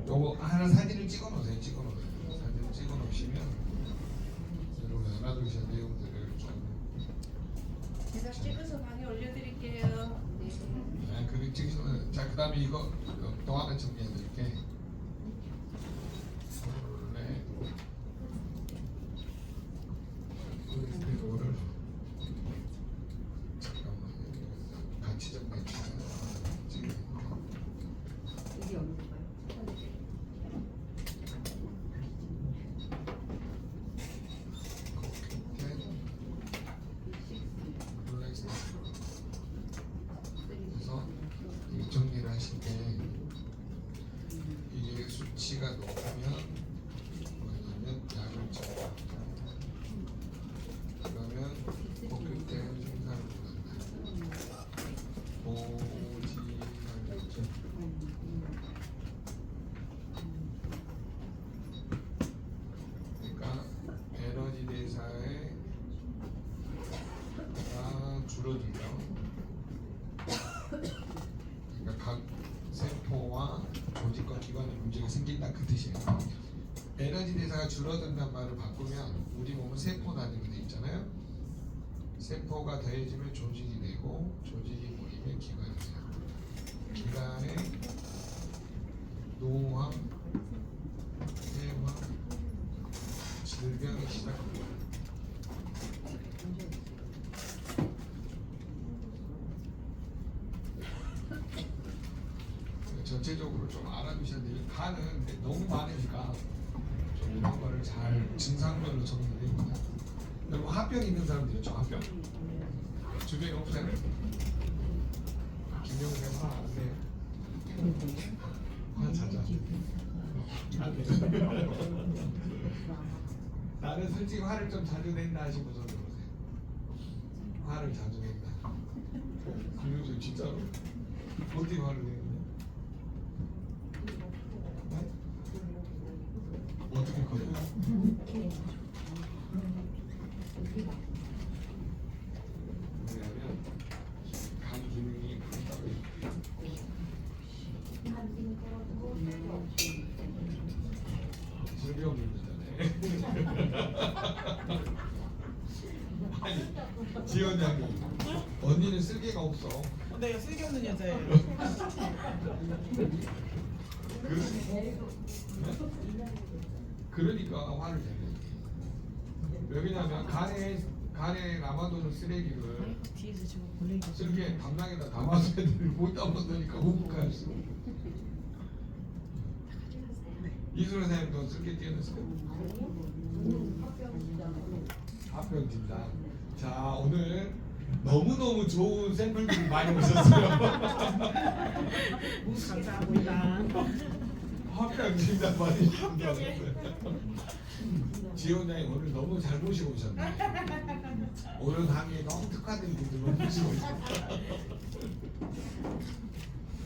요거 하나 사진을 찍어 놓으세요. 사진을 찍어 놓으시면 여러분 알아두셔야 내용들을 좀. 제가 찍어서 방에 올려드릴게요. 네, 그렇게 찍으시면 자 그다음에 이거 또 하나 정리해 드릴게. 이거를 잠깐만 같이 정리해 주세요. 이게 없는 거예요? 그래서 이 정리를 하실 때 이게 수치가 높으면 뭐냐면 약을 적다. 그러면 목표 때 생산을 못한다. 오지말죠. 그러니까 에너지 대사에 줄어들죠. 그러니까 각 세포와 조직과 기관에 문제가 생긴다 그 뜻이에요. 에너지 대사가 줄어든다는 말을 바꾸면 우리 몸은 세포 단위로 돼 있잖아요. 세포가 더해지면 조직이 되고 조직이 모이면 기관이 돼요. 기관에 노화, 폐화, 질병이 시작합니다. 전체적으로 좀 알아두셔야 돼요. 간은 너무 많으니까 좀 이런 거를 잘 증상별로 정리를 해보자. 여러분 화병 있는 사람들 있죠? 화병 주변에 없어요? 김영생 화안 내. 화 자자. 안 내. 나는 솔직히 화를 좀 자주 낸다 하시고 손 들어보세요. 화를 자주 낸다. 김영생 진짜로 어떻게 화를 내는데? 어떻게 커요? 왜냐하면 간 기능이 질병 문제잖아요. 아니 지원장님 언니는 쓸개가 없어. 내가 쓸데없는 여자예요. 그러니까 화를 내는. 왜냐면 간에 남아도는 쓰레기를 뒤에서 지금 볼레이 쓸개 담낭에다 담아서 애들이 못 담아놓으니까 욱할 수. 이순호 선생님도 쓸개 띄어냈어요. 합병 진단. 자 오늘 너무너무 좋은 샘플들이 많이 오셨어요. 감사합니다. 합병 진단 많이 오셨어요. 지원장님 오늘 너무 잘 모시고 오셨네. 오늘 강의에 너무 특화된 분들만 모시고 오셨어요.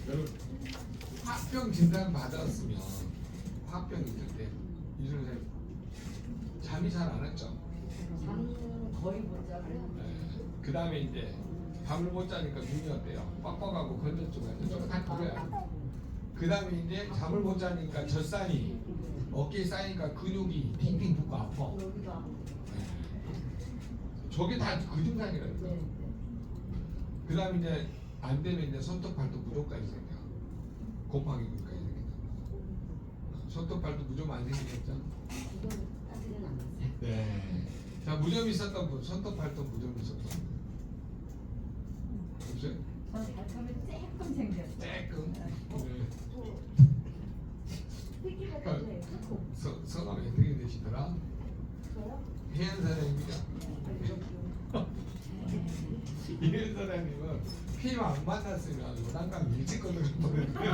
여러분 합병 진단 받았으면 화병 있을 때 이순호 선생님 잠이 잘 안 왔죠? 잠은 거의 못 자고요. 그 다음에 이제 잠을 못 자니까 눈이 어때요? 뻑뻑하고 건조증 좀다 그거야. 그 다음에 이제 잠을 못 자니까 젖산이 어깨에 쌓이니까 근육이 핑핑 붓고 아파. 여기가 저게 다 그 증상이라니까. 네. 그 다음에 이제 안 되면 이제 손톱 발톱 무좀까지 생겨. 곰팡이 균까지 생긴다. 손톱 발톱 무좀 안 생기겠죠? 이건 아직은 안 났어요. 네. 자 무좀 있었던 분, 손톱 발톱 무좀 있었던 분. 없어요? 전 발톱이 조금 생겼어요. 조금. 특기가 네. 네. 성함이 어떻게 되시더라? 저요? 혜연 사장님이죠? 혜연 사장님은 피임 안 만났으면 요단강 일찍 끊어질 뻔했어요.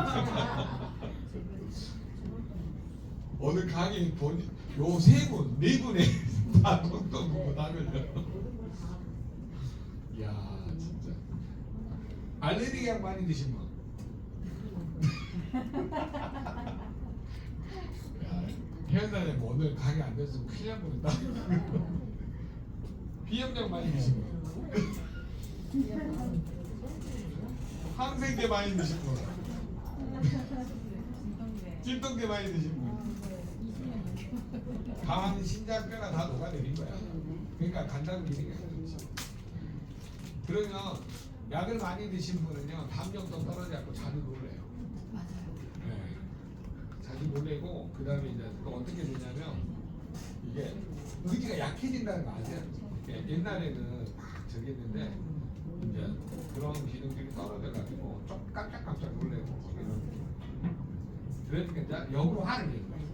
오늘 강의 본요 세 분, 네 분의 다 공동 부담을. 이야 진짜 알레르기 약 많이 드신 분. 혜연 사장님 오늘 강의 안 됐으면 큰일 날 뻔했다. 비염약 많이 드신 분. 항생제 많이 드신 분. 진통제 많이 드신 분. 간, 신장뼈가 다 녹아내린 거야. 그러니까 간담 기능이 안 좋지. 그러면 약을 많이 드신 분은요 담력도 떨어져갖고 자주 놀래요. 맞아요. 네. 자주 놀래고 그 다음에 이제 또 어떻게 되냐면 이게 의지가 약해진다는 거 아세요? 옛날에는 저기 했는데 이제 그런 기능들이 떨어져가지고 좀 깜짝깜짝 놀래고 그러니까 이제 역으로 화를 내는 거예요.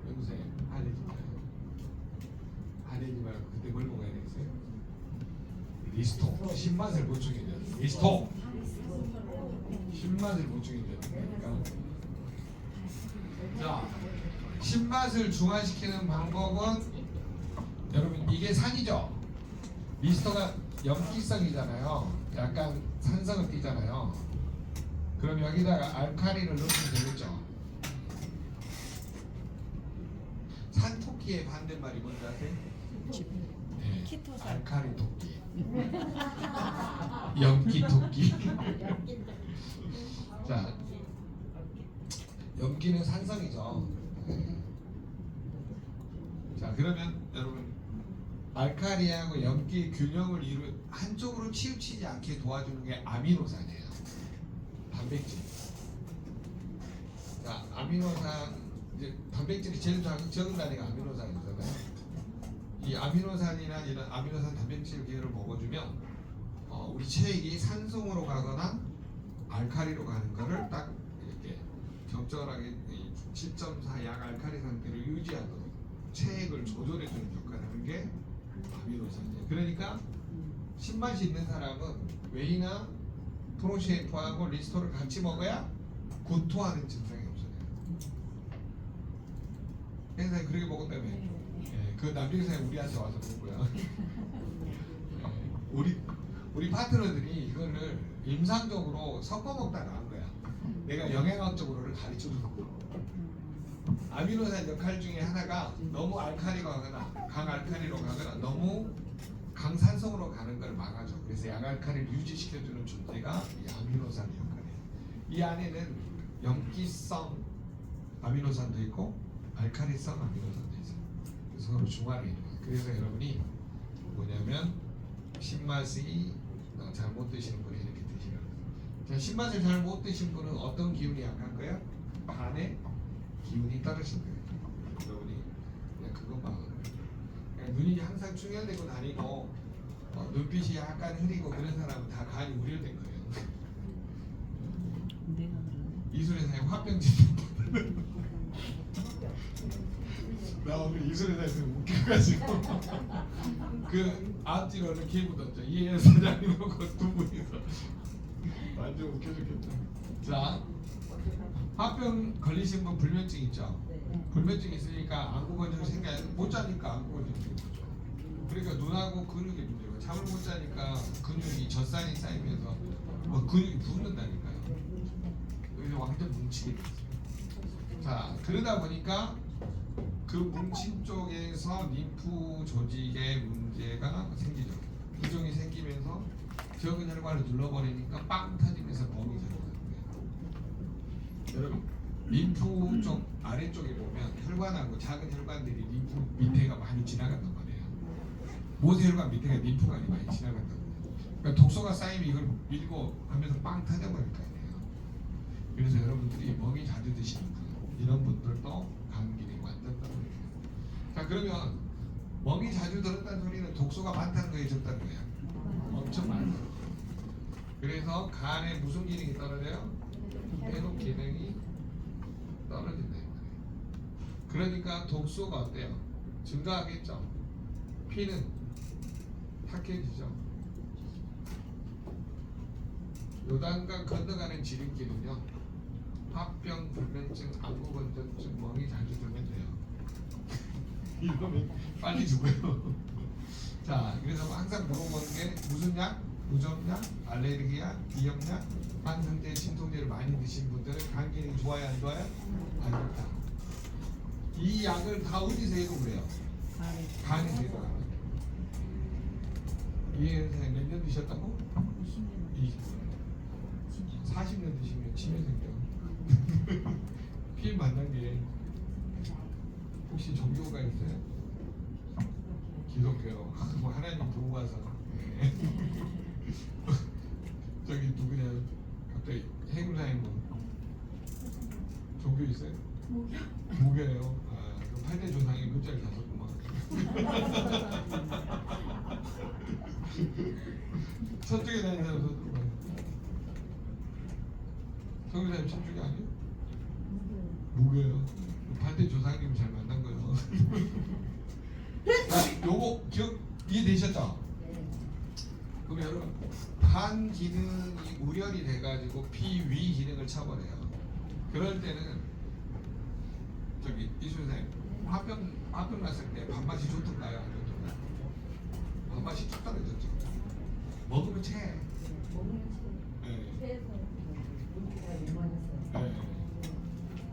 여보세요? 화내지 마요. 화내지 말고 그때 뭘 먹어야 되겠어요? 리스토 신맛을 보충해줘야 돼. 리스토 신맛을 보충해줘야 되니까. 자, 신맛을 중화시키는 방법은 여러분 이게 산이죠. 리스토가 염기성이잖아요. 약간 산성을 띠잖아요. 그럼 여기다가 알카리를 넣으면 되겠죠. 산토끼의 반대말이 뭔지 아세요? 네, 키토산. 알카리 토끼. 염기 토끼. 자, 염기는 산성이죠. 자, 그러면 여러분 알카리하고 염기의 균형을 이루 한쪽으로 치우치지 않게 도와주는 게 아미노산이에요. 단백질. 자, 아미노산 이제 단백질이 제일 적은 단위가 아미노산이잖아요. 이 아미노산이나 이런 아미노산 단백질 계열을 먹어주면 우리 체액이 산성으로 가거나 알카리로 가는 거를 딱 이렇게 적절하게 7.4 약 알카리 상태를 유지하도록 체액을 조절해주는 역할을 하는 게 아미노산이에요. 그러니까 신맛이 있는 사람은 웨이나 프로시에프하고 리스토를 같이 먹어야 구토하는 증상이 없어져요. 회사에 그렇게 먹었다며. 예, 그 남중생이 우리한테 와서 먹고요. 우리 파트너들이 이거를 임상적으로 섞어 먹다가 한 거야. 내가 영양학적으로를 가르쳐 주는 거. 아미노산 역할 중에 하나가 너무 알카리로 가거나 강알카리로 가거나 너무 강산성으로 가는 걸 막아줘. 그래서 양알카리를 유지시켜주는 존재가 이 아미노산 역할이에요. 이 안에는 염기성 아미노산도 있고 알카리성 아미노산도 있어요. 그래서 서로 중화를 있는 거예요. 그래서 여러분이 뭐냐면 신맛이 잘못 드시는 분이 이렇게 드시면 자, 신맛을 잘 못 드신 분은 어떤 기운이 약한 거예요? 간에 기운이 떨어진 거예요. 여러분이 그냥 그것만 그냥 눈이 항상 충혈되고 다니고 눈빛이 약간 흐리고 그런 사람은 다 간이 우려된 거예요. 내가 그러네. 이술회사에 화병 진단 나 오늘 이술회사에서 웃겨가지고 그 앞뒤로는 개 묻었죠. 이해 사장님하고 두 분이서 완전 웃겨 죽겠다. 자, 화병 걸리신 분 불면증 있죠? 불면증 있으니까 안구건조가 생겨요. 못 자니까 안구건조가 생기죠. 그러니까 눈하고 근육의 문제고 잠을 못 자니까 근육이 젖산이 쌓이면서 근육이 붓는다니까요. 여기서 완전 뭉치게 됐어요. 자, 그러다 보니까 그 뭉친 쪽에서 림프 조직에 문제가 생기죠. 부종이 생기면서 적은 혈관을 눌러버리니까 빵 터지면서 멍이 되는 거예요. 여러분 림프 쪽 아래쪽에 보면 혈관하고 작은 혈관들이 림프 밑에가 많이 지나간단 말이에요. 모세혈관 밑에가 림프관이 많이 지나간단 말이에요. 그러니까 독소가 쌓이면 이걸 밀고 하면서 빵 터져버릴 거 아니에요. 그래서 여러분들이 멍이 자주 드시는 분 이런 분들도 간 기능이 완전 떨어져요. 자, 그러면 멍이 자주 들었다는 소리는 독소가 많다는 거예요, 적다는 거예요? 엄청 많아요. 그래서 간에 무슨 기능이 떨어져요? 해독 기능이 떨어진다 이 말이에요. 그러니까 독소가 어때요? 증가하겠죠. 피는 탁해지죠. 요단강 건너가는 지름길은요 화병, 불면증, 안구건조증, 멍이 자주 들면 돼요. 이러면 빨리 죽어요. 자, 그래서 항상 물어보는 게 무슨 약? 무좀약, 알레르기약, 비염약, 항생제, 진통제를 많이 드신 분들은 간 기능이 좋아요, 안 좋아요? 안 좋다. 이 약을 다 어디서 해독을 해요? 간에서 해독합니다. 이해선생님 몇 년 드셨다고? 20년. 40년 드시면 치매 생겨. 피임 만난 게 혹시 종교가 있어요? 기독교. 뭐 하나님 보고 가서. 저기 누구냐? 갑자기 해군사님 뭐 종교 있어요? 목요예요. 아, 그 8대 조상이 문자를 다 썼구만. 서쪽에 다니는 사람 서쪽에. 성교사님 천주교 아니에요? 목요예요. 8대 조상님 잘 만난 거예요. 자, 요거 기억 이해되셨죠? 그럼 여러분 간 기능이 우열이 돼가지고 피위 기능을 쳐버려요. 그럴 때는 저기 이순생 화병 났을 때 밥맛이 좋던가요? 안 좋던가요? 밥맛이 쭉 떨어졌죠. 먹으면 체해. 네. 네.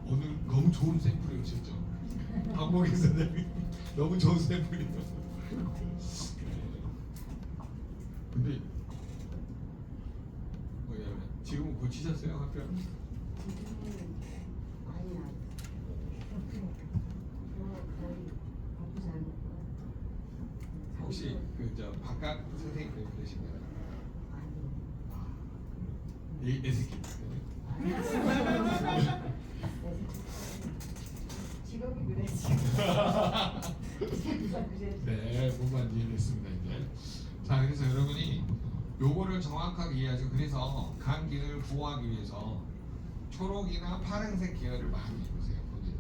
오늘 너무 좋은 샘플이 오셨죠? 박목희 선생님 너무 좋은 샘플이요. 근데 뭐냐면 지금 고치셨어요 화병? 혹시 그 저 바깥 선생님 그러시나요? 애새끼. 직업이 그래 지금. 네, 뭔가 이해됐습니다 이제. 자, 그래서 여러분이 요거를 정확하게 이해하죠. 그래서 간 기능을 보호하기 위해서 초록이나 파란색 계열을 많이 입으세요. 본인은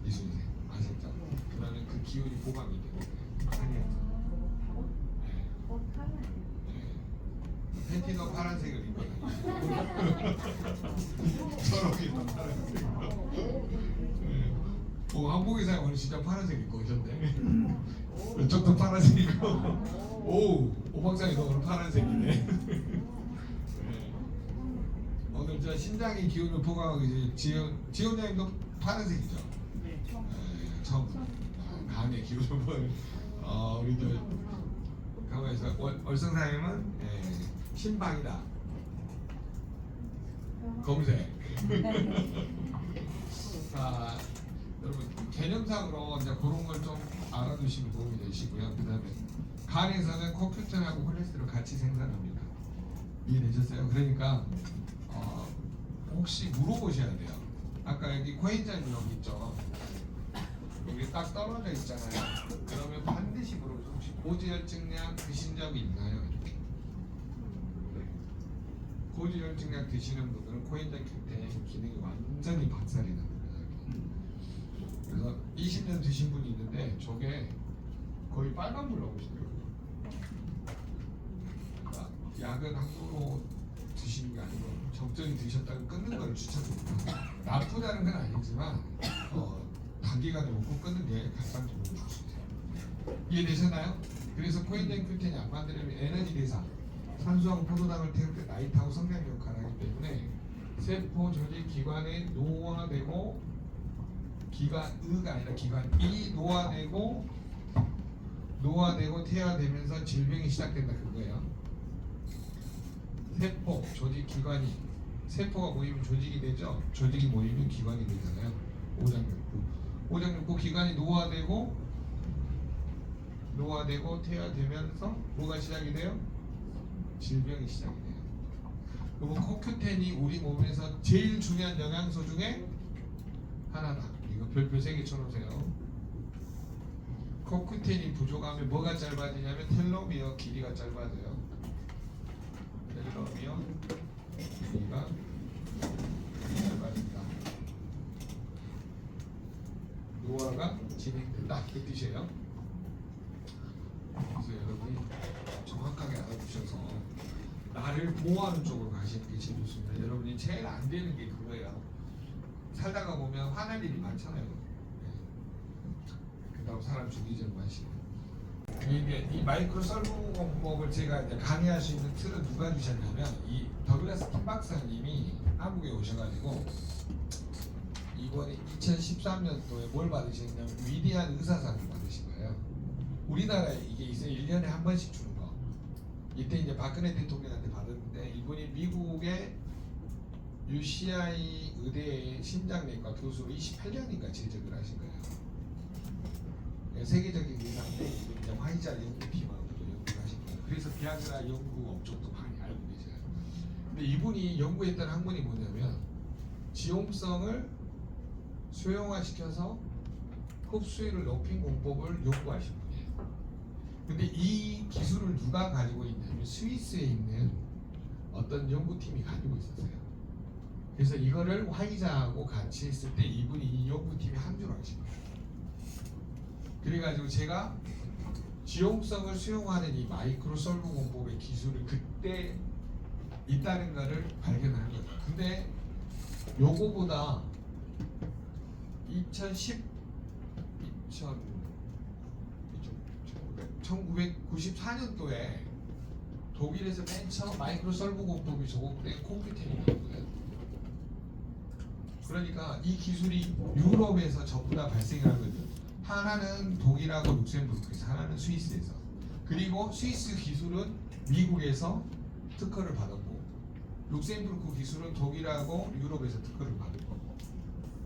이순생 아셨죠? 그러면 그 기운이 보강이 되거든요. 한의에서. 팬티도 파란색을 입거든요. 초록이나 파란색. 한국에서 오늘 진짜 파란색 입고 오셨네. 이쪽도 파란색 입고. 오박사님 오늘 파란색이네. 오늘 저 신장의 기운을 보강하기 지원장님도 파란색이죠. 네. 처음 간의 기운을 보는. 우리 저 가만히서 월성사님은 신방이다. 검색. 자, 여러분 개념상으로 이제 그런 걸 좀 알아두시면 도움이 되시고요. 그다음에 간에서는 코큐틴하고 콜레스테롤 같이 생산합니다. 이해되셨어요? 그러니까 혹시 물어보셔야 돼요. 아까 여기 코엔자임 여기 있죠. 여기 딱 떨어져 있잖아요. 그러면 반드시 물어보세요. 혹시 고지혈증약 드신 적이 있나요? 이렇게. 고지혈증약 드시는 분들은 코엔자임 큐텐 기능이 완전히 박살이 납니다. 그래서 20년 드신 분이 있는데 저게 거의 빨간불 나오시더라고요. 그러니까 약은 함부로 드시는 게 아니고 적절히 드셨다가 끊는 걸 추천드립니다. 나쁘다는 건 아니지만 단기간에 먹고 끊는 게 가장 좋은 좋습니다. 이해되셨나요? 그래서 코엔자임 큐텐이 안 만들려면 에너지 대사, 산소하고 포도당을 태울 때 나이트하고 성장 역할을 하기 때문에 세포 조직 기관에 노화되고 기관의가 아니라 기관이 노화되고 퇴화되면서 질병이 시작된다 그거예요. 세포 조직 기관이 세포가 모이면 조직이 되죠. 조직이 모이면 기관이 되잖아요. 오장육부 기관이 노화되고 퇴화되면서 뭐가 시작이 돼요? 질병이 시작이 돼요. 그리고 코큐텐이 우리 몸에서 제일 중요한 영양소 중에 하나다. 이거 별표 3개 쳐놓으세요. 코큐텐이 부족하면 뭐가 짧아지냐면 텔로미어 길이가 짧아져요. 텔로미어 길이가 짧아진다. 노화가 진행된다. 그 뜻이에요. 그래서 여러분이 정확하게 알아두셔서 나를 보호하는 쪽으로 가시는 게 제일 좋습니다. 여러분이 제일 안 되는 게 그거예요. 살다가 보면 화날 일이 많잖아요. 그다음 사람 죽이지 마시고. 이게 이 마이크로 썰고 공법을 제가 이제 강의할 수 있는 틀을 누가 주셨냐면 이 더글라스 킴 박사님이 한국에 오셔가지고 이번에 2013년도에 뭘 받으셨냐면 위대한 의사상을 받으신 거예요. 우리나라에 이게 있어요. 1년에 한 번씩 주는 거. 이때 이제 박근혜 대통령한테 받았는데 이분이 미국의 UCI 의대의 심장내과 교수로 28년인가 재직을 하신 거예요. 세계적인 의사인데 이분이 이제 화이자 연구팀하고 연구를 하신 거예요. 그래서 비아그라 연구 업종도 많이 알고 계세요. 근데 이분이 연구했던 학문이 뭐냐면 지용성을 수용화시켜서 흡수율을 높인 공법을 연구하신 분이에요. 근데 이 기술을 누가 가지고 있냐면 스위스에 있는 어떤 연구팀이 가지고 있었어요. 그래서 이거를 화이자하고 같이 했을 때 이분이 이 연구팀에 합류를 하신 거예요. 그래가지고 제가 지용성을 수용하는 이 마이크로 솔브 공법의 기술을 그때 있다는 거를 발견한 거죠. 근데 요거보다 1994년도에 독일에서 맨 처음 마이크로 솔브 공법이 조곡된 컴퓨터링이 있거든요. 그러니까 이 기술이 유럽에서 전부 다 발생하거든요. 하나는 독일하고 룩셈부르크에서, 하나는 스위스에서. 그리고 스위스 기술은 미국에서 특허를 받았고, 룩셈부르크 기술은 독일하고 유럽에서 특허를 받은 거고.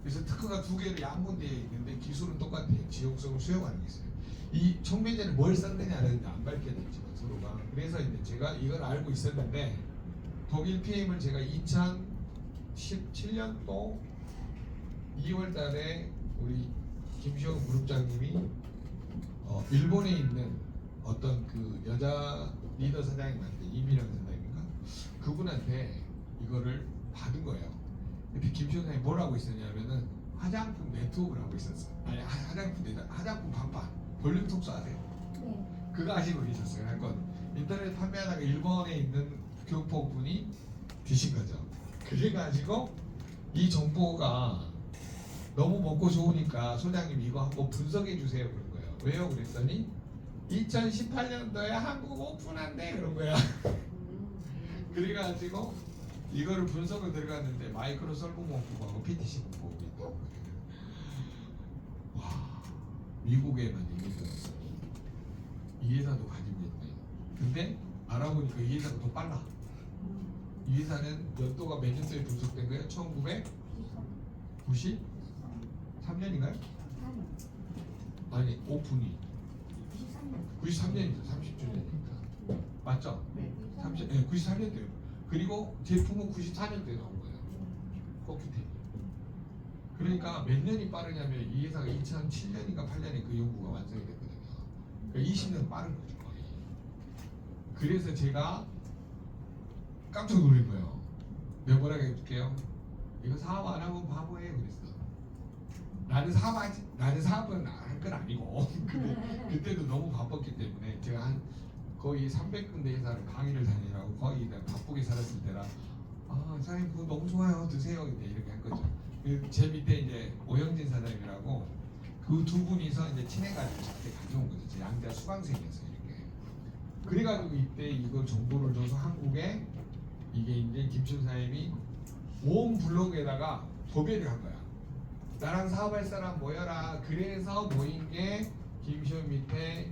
그래서 특허가 두 개로 양분되어 있는데 기술은 똑같아요. 지용성을 수용하는 게 있어요. 이 촉매제는 뭘 썼느냐는 안 밝혀졌지만 서로가. 그래서 이제 제가 이걸 알고 있었는데 독일 PM을 제가 2017년도 2월달에 우리 김시영 그룹장님이 일본에 있는 어떤 그 여자 리더 사장님한테 이민영 사장님인가 그분한테 이거를 받은 거예요. 근데 김시영 사장님이 뭘 하고 있었냐면은 화장품 네트워크를 하고 있었어요. 아니 화장품 반반 볼륨 톡스 아세요? 네. 그거 아시고 계셨어요. 그러니까 인터넷 판매하다가 일본에 있는 교포분이 드신 거죠. 그래가지고 이 정보가 너무 먹고 좋으니까 소장님 이거 한번 분석해 주세요 그런 거예요. 왜요? 그랬더니 2018년도에 한국 오픈한대 그런 거야. 그래가지고 이거를 분석을 들어갔는데 마이크로 솔브 공법하고 PTC 공법이 있다고 그래요. 와, 미국에만 있는 이 회사도 가지고 있네. 근데 알아보니까 이 회사가 더 빨라. 이 회사는 연도가 몇 년도에 분석된 거예요? 1993년인가요? 아니 오픈이 93년이죠. 30주년이니까 맞죠? 네. 93년도요. 그리고 제품은 94년도에 나온 거예요. 코큐텍이. 그러니까 몇 년이 빠르냐면 이 회사가 2007년인가 8년에 그 연구가 완성이 됐거든요. 그러니까 20년 빠른 거죠 거의. 그래서 제가 깜짝 놀란 거예요. 내가 뭐라고 해줄게요. 이거 사업 안 하면 바보예요 그랬어. 나는 사업은 할 건 아니고 그때도 너무 바빴기 때문에 제가 한 거의 300군데 회사를 강의를 다니라고 거의 내가 바쁘게 살았을 때라 사장님 그거 너무 좋아요 드세요 이렇게 한 거죠. 제 밑에 이제 오영진 사장님이라고 그 두 분이서 이제 친해가지고 저한테 가져온 거죠. 제 양자 수강생이었어요 이렇게. 그래가지고 이때 이걸 정보를 줘서 한국에 이게 이제 김춘 사장님이 온 블로그에다가 도배를 한 거야. 나랑 사업할 사람 모여라. 그래서 모인 게 김시현 밑에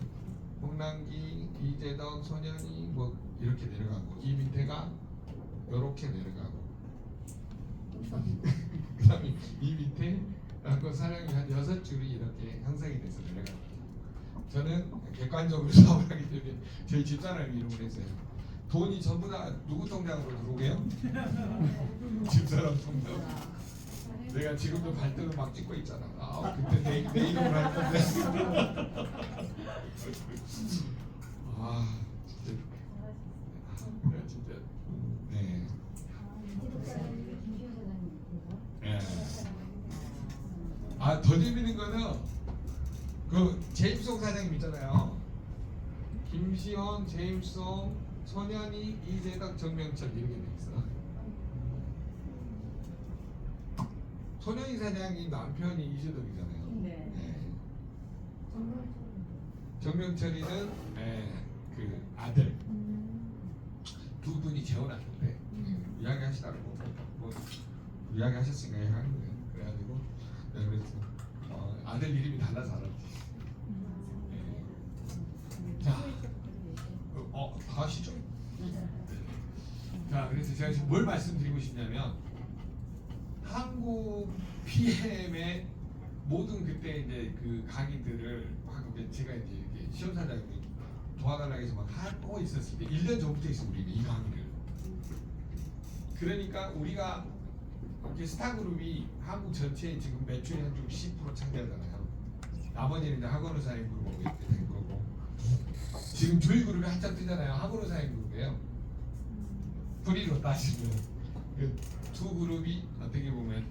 홍남기, 이재덕, 손현이 뭐 이렇게 내려가고 이 밑에가 이렇게 내려가고 그다음에 이 밑에 그 사람이 한 6줄이 이렇게 형성이 돼서 내려가고 저는 객관적으로 사업을 하기 때문에 저희 집사람 이름을 했어요. 돈이 전부 다 누구 통장으로 들어오게요? 집사람 통장. 내가 지금도 발등을 막 찍고 있잖아. 그때 내 이름을 할 건데. 진짜. 진짜. 네. 네. 더 재밌는 거는 그 제임송 사장님 있잖아요. 김시원, 제임송, 손현이, 이재덕, 정명철 이렇게 돼 있어. 손현이 사장님 남편이 이재덕이잖아요. 네. 정명철이는 그 아들. 두 분이 재혼하셨는데 이야기하시다가 뭐 이야기하셨으니까 얘기하는 거예요. 그래가지고 내가 그랬어. 아들 이름이 달라서 알았지. 자, 다 아시죠? 자, 그래서 제가 지금 뭘 말씀드리고 싶냐면 한국 PM의 모든 그때 이제 그 강의들을 하고 제가 이제 이렇게 시험사장님이 도와달라고 해서 막 하고 있었을 때 1년 전부터 있어 우리는 이 강의를. 그러니까 우리가 이렇게 스타그룹이 한국 전체에 지금 매출의 한10% 차지하잖아요. 나머지는 이제 학원의사인 그룹으로 이렇게 된 거고. 지금 저희 그룹이 한참 뜨잖아요. 학원의사인 그룹이에요. 뿌리로 따지면 그 두 그룹이 어떻게 보면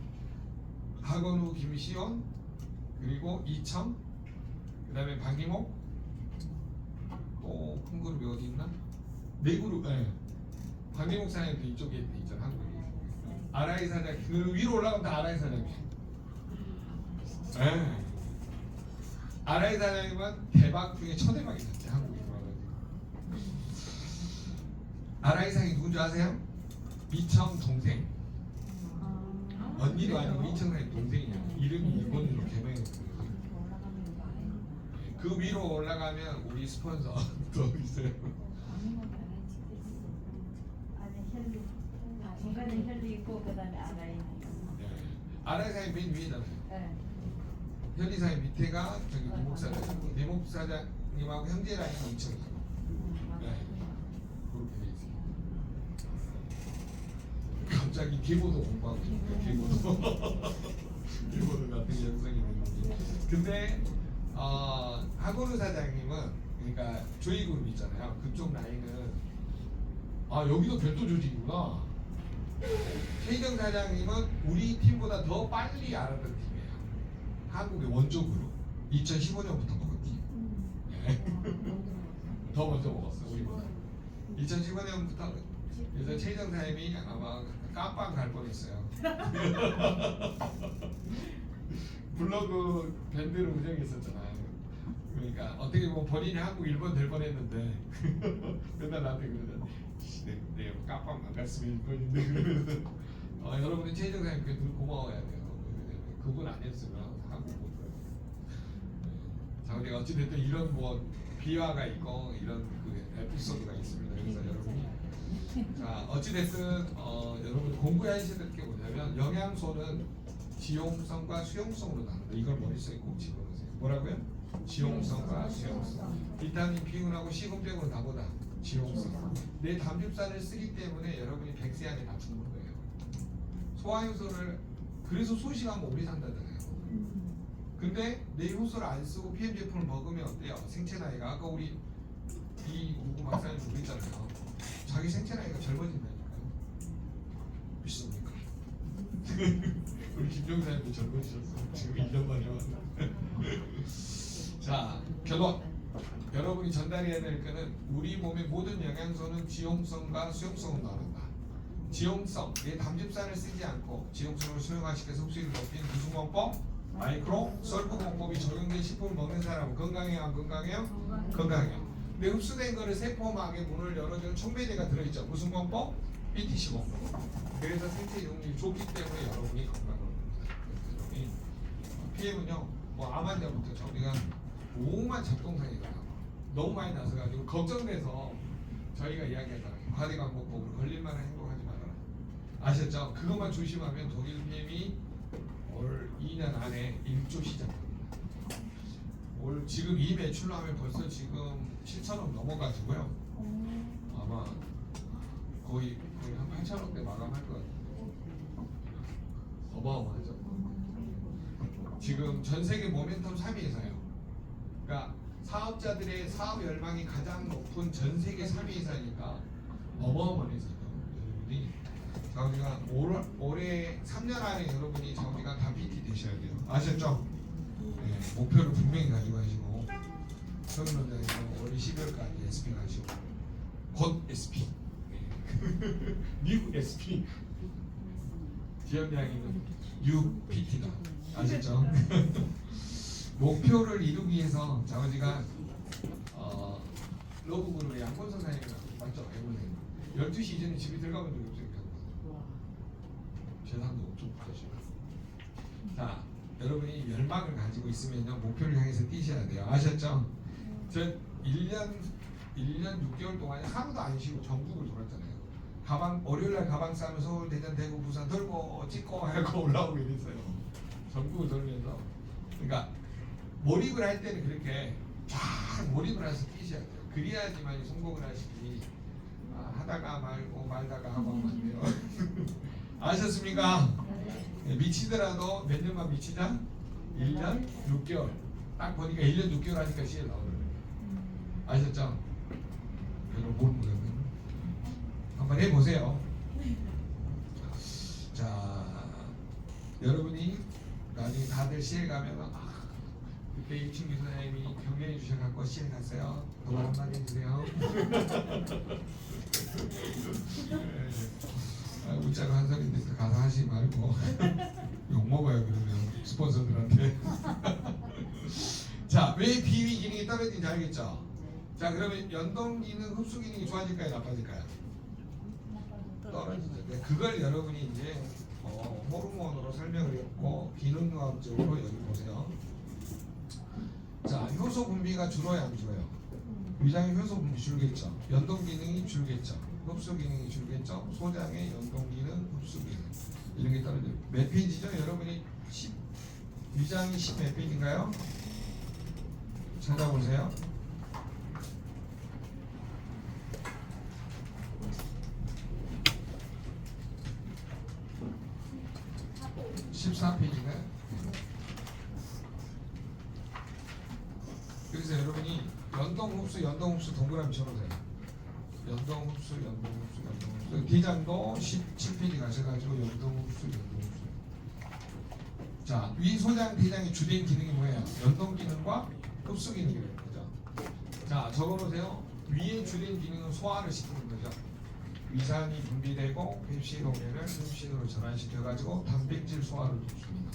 학원우 김시원 그리고 이청 그다음에 박이목 또 큰 그룹이 어디 있나? 네 그룹. 네. 박이목 사장님도 이쪽에 있잖아 한국에. 아라이 사장 그 위로 올라가면 다 아라이 사장님. 네. 아라이 사장님은 대박 중에 초대박이셨지 한국에 와가지고. 아라이 사장이 누군지 아세요? 이청 동생. 언니도 아니고 이청 사장님 동생이에요. 이름이 일본으로 개명했어요. 그 위로 올라가면 우리 스폰서 또 있어요. 중간에 혈리 있고 그다음에 아라인. 네. 아라이 사장님 맨 위에잖아요. 네. 현리 사장님 밑에가 저기 대목 사장이고 대목 사장님하고 형제 라인이 이청이고. 네. 그렇게 돼 있어요. 갑자기 기보도 공부하고 있니까 기보도 기보도 같은 영상이 있는데 근데 학원의 사장님은 그러니까 조이 그룹 있잖아요. 그쪽 라인은 여기도 별도 조직이구나. 최희정 사장님은 우리 팀보다 더 빨리 알았던 팀이에요. 한국의 원조 그룹 2015년부터 먹었지. 네. 더 먼저 먹었어 우리보다. 2015년부터 그래서 최희정 사장님이 아마 깜빵 갈 뻔했어요. 블로그 밴드를 운영했었잖아요. 그러니까 어떻게 보면 본인이 한국 일본 될 뻔했는데 맨날 나한테 그러잖아. 내 깜빵 안 갔으면 일본인데 그러면서 여러분이 최희정 사장님께 늘 고마워야 돼요. 그분 아니었으면 한국 못 가요. 자, 우리가 어찌됐든 이런 뭐 비화가 있고 이런 그 에피소드가 있습니다. 그래서 여러분이 자 어찌됐든 여러분 공부하셔야 될 게 뭐냐면 영양소는 지용성과 수용성으로 나눈다. 이걸 머릿속에 꼭 집어넣으세요. 뭐라고요? 지용성과 수용성. 비타민 B군하고 C군백으로 나보다 지용성. 내 담즙산을 쓰기 때문에 여러분이 100세 안에 다 죽는 거예요. 소화효소를 그래서 소식하면 오래 산다잖아요. 근데 내 효소를 안 쓰고 PM 제품을 먹으면 어때요? 생체 나이가 아까 우리 이 우구 박사님 그랬잖아요. 자기 생체 나이가 젊어진다니까요. 믿습니까? 우리 김정사님도 젊어지셨어요. 지금 1년 만에 왔는데. 자, 결론. 여러분이 전달해야 될 거는 우리 몸의 모든 영양소는 지용성과 수용성으로 나눈다. 지용성, 내 담즙산을 쓰지 않고 지용성을 수용화시켜서 흡수율을 높이는 무슨 공법? 마이크로 솔프 공법이 적용된 식품을 먹는 사람은 건강해요, 안 건강해요? 건강해요. 근데 흡수된 거를 세포막의 문을 열어주는 촉매제가 들어있죠. 무슨 공법? BTC 공법. 그래서 생체 이용률이 좋기 때문에 여러분이 건강을 합니다. PM은요, 뭐 암 환자부터 저희가 오만 작동상이 나요. 너무 많이 나서 가지고 걱정돼서 저희가 이야기하잖아요. 과대광복법으로 걸릴만한 행동하지 말아라. 아셨죠? 그것만 조심하면 독일 PM이 올 2년 안에 1조 시작합니다. 올 지금 이 매출로 하면 벌써 지금 7천억 넘어가지고요. 아마 거의 한 8천억대 마감할 것 같아요. 어마어마하죠. 지금 전 세계 모멘텀 3위에서요. 그러니까 사업자들의 사업 열망이 가장 높은 전 세계 3위 회사니까 어마어마해서요. 여러분이 자 우리가 올해 3년 안에 여러분이 자 우리가 다 PT 되셔야 돼요. 아셨죠? 네, 목표를 분명히 가지고 하시고 서울원장님은 올해 12월까지 SP 가시고 곧 SP 뉴 SP 지원장님은 뉴 PT다. 아셨죠? 목표를 이루기 위해서 자우지가 러브그룹의 양권 선생님이랑 맞죠? 해보세요. 12시 이전에 집에 들어가본 적이 없어요. 재산도 엄청 부르시고. 자, 여러분이 열망을 가지고 있으면요 목표를 향해서 뛰셔야 돼요. 아셨죠? 저 1년 6개월 동안 하루도 안 쉬고 전국을 돌았잖아요. 가방 월요일날 가방 싸면 서울, 대전, 대구, 부산 돌고 찍고 하고 올라오고 이랬어요. 전국을 돌면서. 그러니까 몰입을 할 때는 그렇게 쫙 몰입을 해서 뛰셔야 돼요. 그래야지만 성공을 하시지. 하다가 말고 말다가 하고 하면 안 돼요. 아셨습니까? 네, 미치더라도 몇 년만 미치자? 1년 6개월. 딱 보니까 1년 6개월 하니까 CL 나오더라고요. 아셨죠? 여러분 모르는 거예요. 한번 해보세요. 자, 여러분이 나중에 다들 CL 가면 그때 이충기 선생님이 경례해 주셔갖고 CL 갔어요. 또 한마디 해주세요. 웃자고 한 소리인데 또 가서 하시지 말고 욕 먹어요 그러면 스폰서들한테. 자, 왜 비위 기능이 떨어진지 알겠죠? 자, 그러면 연동 기능, 흡수 기능이 좋아질까요, 나빠질까요? 떨어지죠. 네, 그걸 여러분이 이제 호르몬으로 설명을 했고 기능학적으로 여기 보세요. 자, 효소 분비가 줄어요, 안 줄어요? 위장의 효소 분비 줄겠죠. 연동 기능이 줄겠죠. 흡수 기능이 줄겠죠. 소장의 연동 기능, 흡수 기능 이런 게 떨어져요. 몇 페이지죠? 여러분이 위장이 10 몇 페이지인가요? 찾아보세요. 14페이지인가요? 그래서 여러분이 연동 흡수 동그라미 쳐보세요. 연동 흡수. 대장도 17페이지 가셔가지고 연동 흡수. 자, 위 소장 대장의 주된 기능이 뭐예요? 연동 기능과 흡수 기능이라는 거죠. 자, 적어보세요. 위의 주된 기능은 소화를 시키는 거죠. 위산이 분비되고 펩시도계를 펩신으로 전환시켜가지고 단백질 소화를 돕습니다.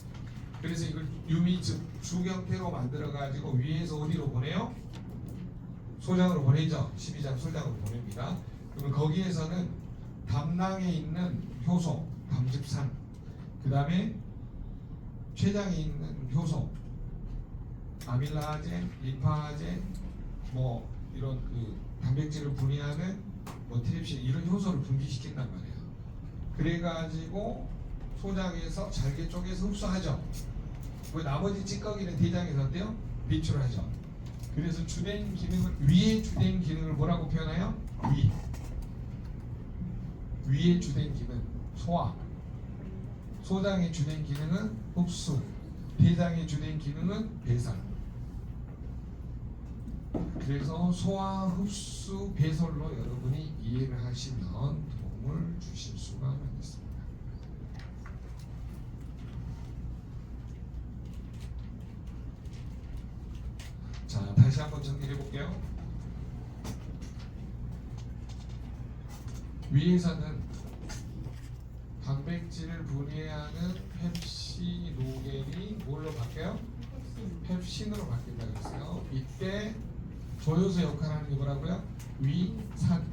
그래서 이걸 유미즙 죽 형태로 만들어가지고 위에서 어디로 보내요? 소장으로 보내죠. 12장 소장으로 보냅니다. 그러면 거기에서는 담낭에 있는 효소, 담즙산, 그 다음에 췌장에 있는 효소, 아밀라제, 림파제, 뭐 이런 그 단백질을 분해하는 뭐 트립신 이런 효소를 분비시킨단 말이에요. 그래가지고 소장에서 잘게 쪼개서 흡수하죠. 그 나머지 찌꺼기는 대장에서 어때요? 배출하죠. 그래서 주된 기능을 위의 주된 기능을 뭐라고 표현해요? 위의 주된 기능 소화. 소장의 주된 기능은 흡수. 대장의 주된 기능은 배설. 그래서 소화, 흡수, 배설로 여러분이 이해를 하시면 도움을 주실 수가 있습니다. 자, 다시 한번 정리해 볼게요. 위에서는 단백질을 분해하는 펩시노겐이 뭘로 바뀌어요? 펩신으로 바뀐다 그랬어요. 이때 조효소 역할을 하는 게 뭐라고요? 위산.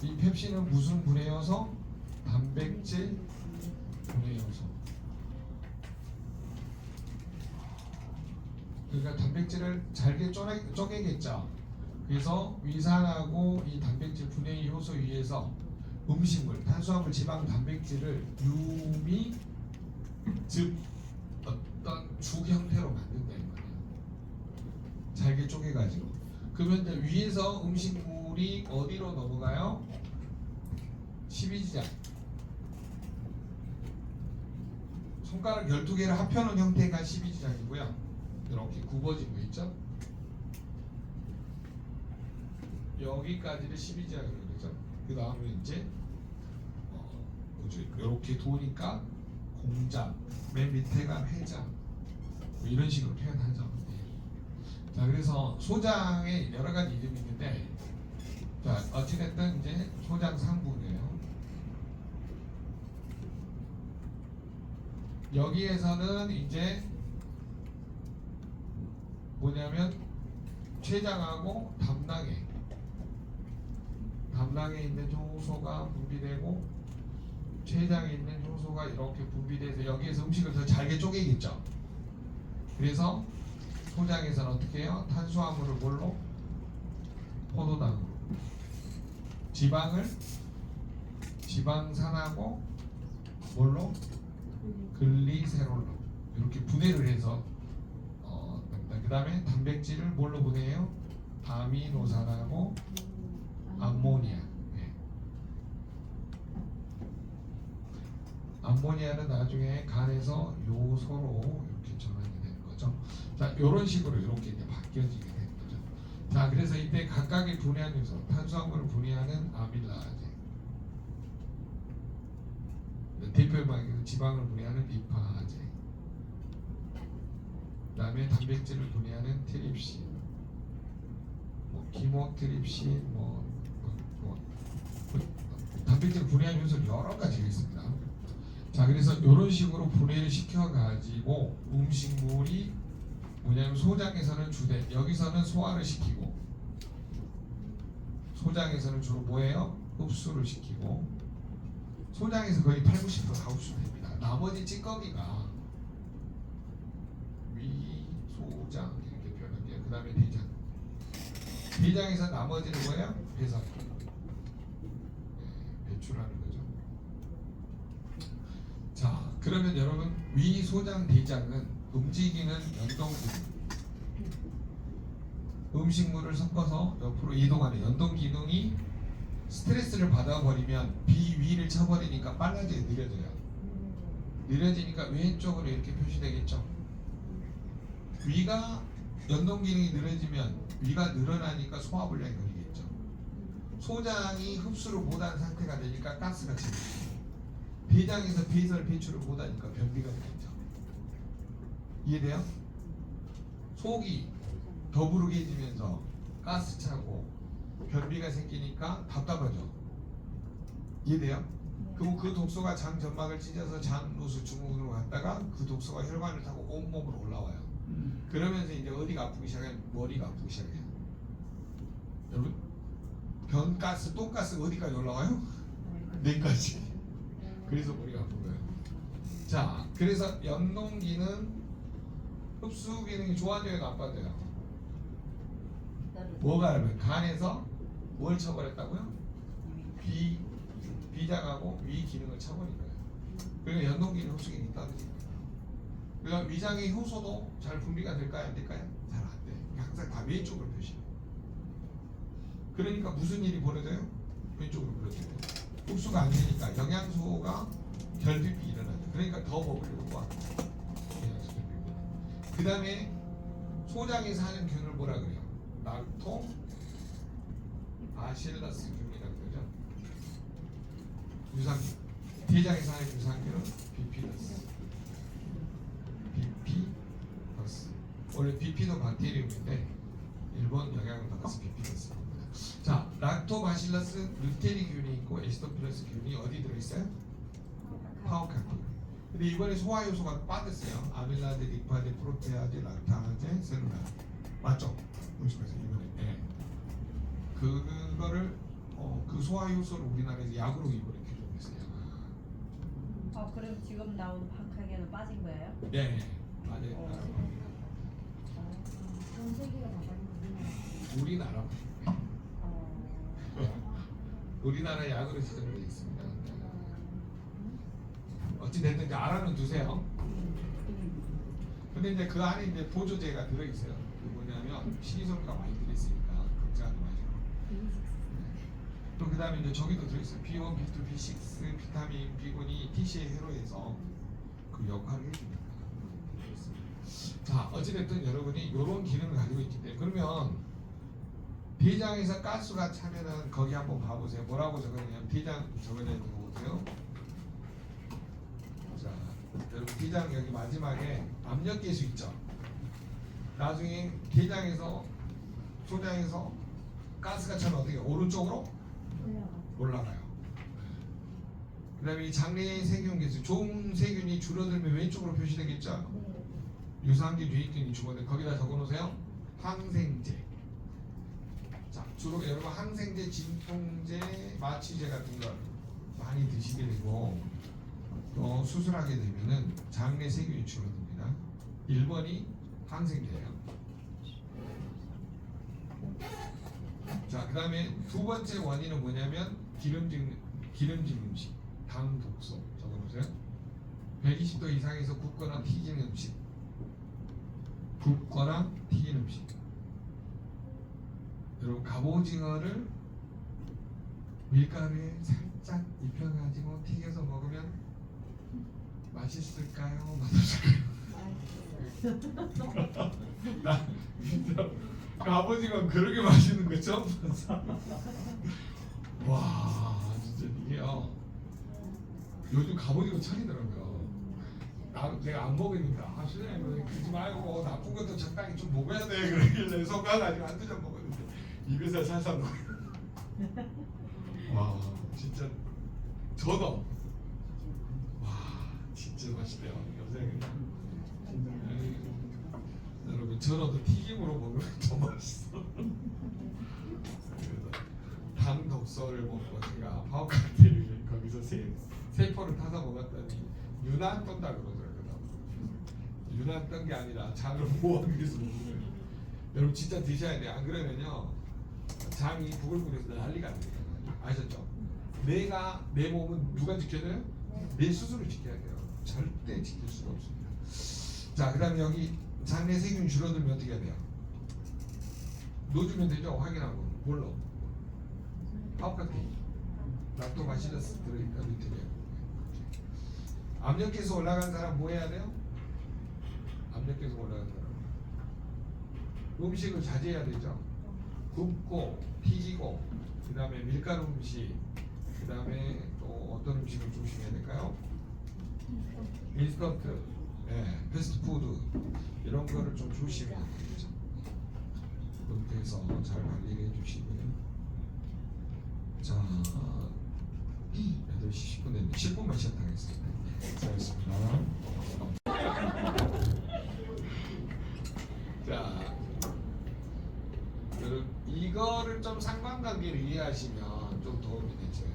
이 펩신은 무슨 분해 요소? 단백질 분해 요소. 그러니까 단백질을 잘게 쪼개겠죠. 그래서 위산하고 이 단백질 분해 효소 위에서 음식물, 탄수화물, 지방, 단백질을 유미, 즉 어떤 죽 형태로 만든다 이 말이에요. 잘게 쪼개가지고. 그러면 이제 위에서 음식물이 어디로 넘어가요? 12지장. 손가락 12개를 합쳐놓은 형태가 12지장이고요. 이렇게 굽어진 거 있죠? 여기까지를 12지장이라고 그러죠. 그 다음에 이제 이렇게 도니까 공장, 맨 밑에가 회장, 뭐 이런 식으로 표현하죠. 자, 그래서 소장에 여러 가지 이름이 있는데, 자, 어찌됐든 이제 소장 상부예요. 여기에서는 이제 뭐냐면 췌장하고 담낭에 있는 효소가 분비되고 췌장에 있는 효소가 이렇게 분비돼서 여기에서 음식을 더 잘게 쪼개겠죠. 그래서 소장에서는 어떻게 해요? 탄수화물을 뭘로? 포도당으로. 지방을 지방산하고 뭘로? 글리세롤로 이렇게 분해를 해서 그 다음에 단백질을 뭘로 분해해요? 아미노산하고 암모니아. 예. 암모니아는 나중에 간에서 요소로 이렇게 전환이 되는 거죠. 자, 이런 식으로 이렇게 이제 바뀌어지게 되는 거죠. 자, 그래서 이때 각각의 분해한 요소, 탄수화물을 분해하는 아밀라제, 대표적인 지방을 분해하는 리파제, 그다음에 단백질을 분해하는 트립신, 기모트립신, 단백질 분해하는 요소는 여러 가지가 있습니다. 자, 그래서 이런 식으로 분해를 시켜가지고 음식물이 뭐냐면 소장에서는 주된, 여기서는 소화를 시키고, 소장에서는 주로 뭐예요? 흡수를 시키고, 소장에서 거의 80, 90% 다 흡수됩니다. 나머지 찌꺼기가 위, 소장 이렇게 표현할게요. 그 다음에 대장. 대장에서 나머지는 뭐예요? 배설. 배출하는 거죠. 자, 그러면 여러분 위, 소장, 대장은 움직이는 연동기능. 음식물을 섞어서 옆으로 이동하는 연동기능이 스트레스를 받아버리면 비위를 쳐버리니까 빨라져요, 느려져요. 느려지니까 왼쪽으로 이렇게 표시되겠죠. 위가 연동기능이 느려지면 위가 늘어나니까 소화불량이 걸리겠죠. 소장이 흡수를 못한 상태가 되니까 가스가 차겠죠. 대장에서 배설 배출을 못하니까 변비가 되겠죠. 이해돼요? 속이 더부룩해지면서 가스 차고 변비가 생기니까 답답하죠. 이해돼요? 그럼 그 독소가 장 점막을 찢어서 장 누수 증후군으로 갔다가 그 독소가 혈관을 타고 온몸으로 올라와요. 그러면서 이제 어디가 아프기 시작해요? 머리가 아프기 시작해요. 여러분, 변가스, 똥가스 어디까지 올라와요? 뇌까지. 그래서 머리가 아픈 거예요. 자, 그래서 연동기능, 흡수 기능이 좋아져요, 나빠져요? 뭐가 하면 간에서 뭘 쳐버렸다고요? 비장하고 위 기능을 쳐버린 거예요. 그러니까 연동기능, 흡수 기능이 떨어집니다. 그러니까 위장의 효소도 잘 분비가 될까요, 안 될까요? 잘 안 돼. 항상 다 왼쪽으로 표시해요. 그러니까 무슨 일이 벌어져요? 왼쪽으로 벌어져요. 흡수가 안 되니까 영양소가 결핍이 일어나죠. 그러니까 더 먹으려고 와. 영양소 결핍. 그 다음에 소장에서 하는 균을 뭐라 그래요? 락토 바실러스 균이라고 그러죠. 유산균. 대장에서 하는 유산균은 비피더스. 비피더스. 원래 비피도 박테리움인데 일본 영양을 받아서 비피더스. 자, 락토바실러스 르테리균이 있고 에시도필러스 균이 어디 들어있어요? 파워카틴. 근데 이번에 소화 요소가 빠졌어요. 아밀라제, 리파제, 프로테아제, 락타제, 셀룰라. 맞죠? 음식에서 이번에. 네. 그거를 그 소화 요소를 우리나라에서 약으로 이번에 규정했어요. 그럼 지금 나온 박하게는 빠진 거예요? 네, 맞아요. 전 세계가 다 빠진 우리나라. 우리나라 약으로 지정되어 있습니다. 어찌 됐든 이제 알아는 두세요. 근데 이제 그 안에 이제 보조제가 들어 있어요. 그 뭐냐면 식이섬유가 많이 들어 있으니까 걱정하지 마시고. 또 그다음에 이제 저기도 들어 있어요. B1, B2, B6, 비타민, B군이 TC의 회로에서 그 역할을 해줍니다. 자, 어찌 됐든 여러분이 이런 기능을 가지고 있기 때문에 그러면. 대장에서 가스가 차면은 거기 한번 봐보세요. 뭐라고 적었냐면 대장 적어져 있는 거 보세요. 자, 여러분 대장 여기 마지막에 압력계수 있죠. 나중에 대장에서 소장에서 가스가 차면 어떻게 해요? 오른쪽으로 올라가요. 그다음에 이 장내의 세균계수, 좋은 세균이 줄어들면 왼쪽으로 표시되겠죠. 유산균, 유익균이 죽었는데 거기다 적어놓으세요. 항생제. 자, 주로 여러분 항생제, 진통제, 마취제 같은 걸 많이 드시게 되고 또 수술하게 되면은 장내 세균이 줄어듭니다. 1번이 항생제예요. 자, 그 다음에 두 번째 원인은 뭐냐면 기름진 기름진 음식, 당, 독소 적어보세요. 120도 이상에서 굽거나 튀긴 음식, 굽거나 튀긴 음식. 여러분 갑오징어를 밀가루에 살짝 입혀가지고 튀겨서 먹으면 맛있을까요? 맛없을까요? 나 진짜 갑오징어 그렇게 맛있는 거 처음 봤어. 와 진짜 이게요. 요즘 갑오징어 철이더라고요. 내가 안 먹으니까 선생님 그러지 말고 나쁜 것도 적당히 좀 먹어야 돼 그러길래 속아가지고 한두 점 먹었는데 입에서 살살 녹아. 와 진짜 저도 와 진짜 맛있대요 요새 그냥. 여러분 저러도 튀김으로 먹으면 더 맛있어. 그래서 당 독소를 먹고 제가 파워카트를 거기서 세포를 타서 먹었더니 유난 떤다 그러더라고요. 유난 떤 게 아니라 장을 보호하기 위해서 먹는 거예요. 여러분 진짜 드셔야 돼요. 안 그러면요 장이 부글부글해서 난리가 안 돼요. 아셨죠? 내 몸은 누가 지켜줘요? 내 스스로 지켜야 돼요. 절대 지킬 수가 없습니다. 자, 그 다음에 여기 장내 세균이 줄어들면 어떻게 해야 돼요? 놓주면 되죠? 확인하고. 뭘로? 파워카트. 락토바실러스 들어있다 밑에. 압력계수 올라간 사람 뭐 해야 돼요? 압력계수 올라간 사람 음식을 자제해야 되죠. 굽고 튀기고 그 다음에 밀가루 음식 그 다음에 또 어떤 음식을 조심해야 될까요? 인스턴트, 패스트푸드 이런 거를 좀 조심해야 되죠. 그렇게 해서 잘 관리를 해주시고요. 자 8시 10분 됐는데 10분만 시작하겠습니다. 수고하셨습니다. 자, 여러분 이거를 좀 상관관계를 이해하시면 좀 도움이 되죠.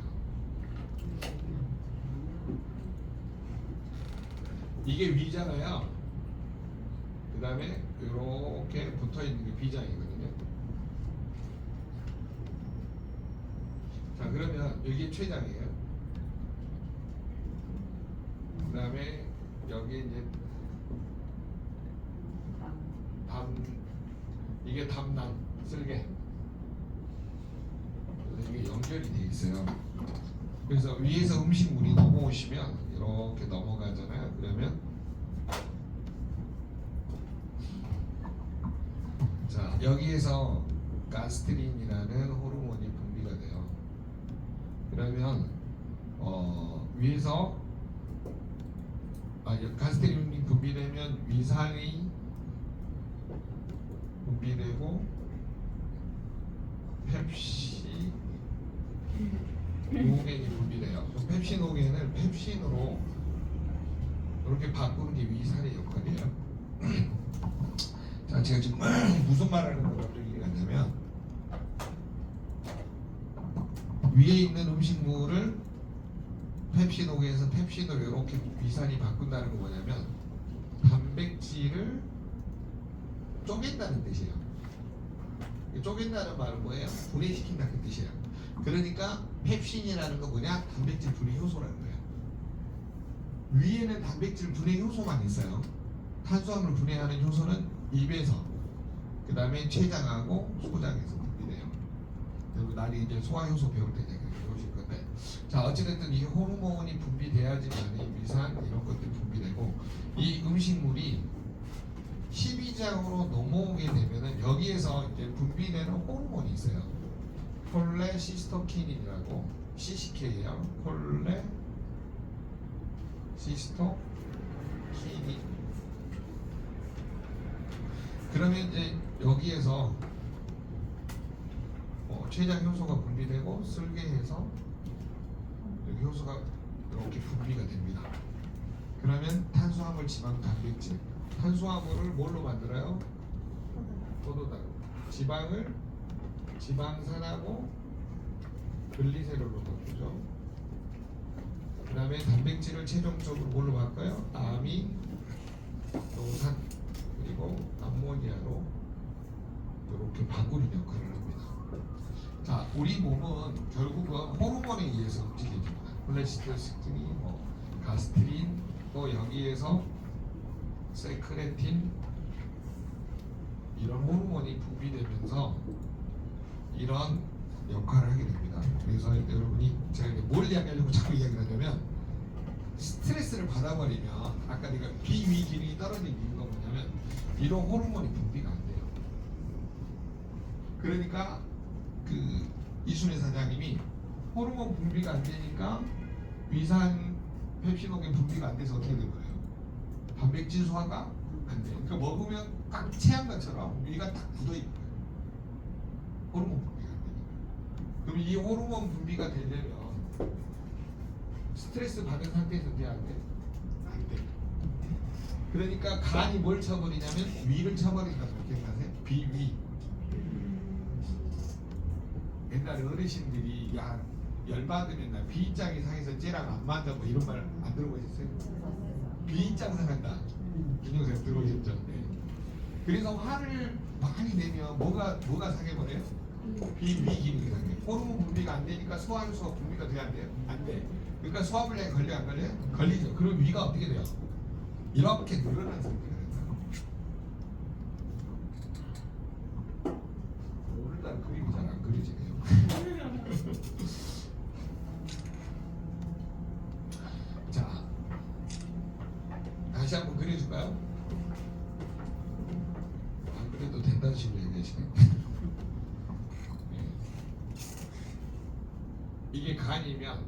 이게 위잖아요. 그 다음에 이렇게 붙어 있는 게 비장이거든요. 자, 그러면 이게 췌장이에요. 그 다음에 여기 이제 이게 담낭 쓸개. 이게 연결이 돼 있어요. 그래서 위에서 음식물이 넘어오시면 이렇게 넘어가잖아요. 그러면 자 여기에서 가스트린이라는 호르몬이 분비가 돼요. 그러면 위에서 가스트린이 분비되면 위산이 분비되고 펩시노겐이 분비돼요. 펩시노겐을 펩신으로 이렇게 바꾸는 게 위산의 역할이에요. 자, 제가 지금 무슨 말하는 거라고 얘기하냐면 위에 있는 음식물을 펩시노겐에서 펩신으로 이렇게 위산이 바꾼다는 건 뭐냐면 단백질을 쪼갠다는 뜻이에요. 쪼갠다는 말은 뭐예요? 분해시킨다는 뜻이에요. 그러니까 펩신이라는 건 뭐냐? 단백질 분해 효소라는 거예요. 위에는 단백질 분해 효소만 있어요. 탄수화물 분해하는 효소는 입에서, 그 다음에 췌장하고 소장에서 분비돼요. 여러분 나리 이제 소화효소 배울 때 제가 배우실 건데, 자 어찌됐든 이 호르몬이 분비돼야지만 이 위산 이런 것들이 분비되고, 이 음식물이 12장으로 넘어오게 되면은 여기에서 이제 분비되는 호르몬이 있어요. 콜레시스토키닌이라고 CCK예요. 콜레시스토키닌. 그러면 이제 여기에서 췌장 효소가 분비되고 쓸개에서 여기 효소가 이렇게 분비가 됩니다. 그러면 탄수화물, 지방, 단백질. 탄수화물을 뭘로 만들어요? 포도당. 지방을 지방산하고 글리세롤로 바꾸죠. 그 다음에 단백질을 최종적으로 뭘로 바꿔요? 아미노산 그리고 암모니아로 이렇게 바꾸는 역할을 합니다. 자, 우리 몸은 결국은 호르몬에 의해서 움직입니다. 콜레스테롤, 뭐 가스트린, 또 여기에서 세크레틴 이런 호르몬이 분비되면서 이런 역할을 하게 됩니다. 그래서 여러분이 제가 이제 뭘 이야기하려고 자꾸 이야기를 하냐면 스트레스를 받아버리면 아까 내가 비위 기능이 떨어진 이유가 뭐냐면 이런 호르몬이 분비가 안 돼요. 그러니까 그 이순애 사장님이 호르몬 분비가 안 되니까 위산 펩시노겐 분비가 안 돼서 어떻게 된 거예요? 단백질 소화가 안 돼요. 그러니까 먹으면 딱 체한 것처럼 위가 딱 굳어 있는 거예요. 호르몬 분비가 안 되니까. 그럼 이 호르몬 분비가 되려면 스트레스 받은 상태에서 돼야 안 돼? 안 돼. 그러니까 간이 뭘 쳐버리냐면 위를 쳐버린다고 기억나세요? 비위. 옛날에 어르신들이 야 열받으면 나 비인장이 상해서 쟤랑 안 맞아 뭐 이런 말 안 들어보셨어요? 비인장 상한다. 김영생 들어보셨죠? 네. 그래서 화를 많이 내면 뭐가 상해버려요? 비위 기능이 상해. 호르몬 분비가 안 되니까 소화효소가 분비가 돼야 안 돼요? 안 돼. 그러니까 소화불량이 걸려 안 걸려요? 걸리죠. 그럼 위가 어떻게 돼요? 이렇게 늘어난 상태가 된다고. 오늘따라 그림이 잘 안 그려지네요. 자, 다시 한번 그려줄까요? 안 그래도 된다는 식으로 얘기하시네. 네. 이게 간이면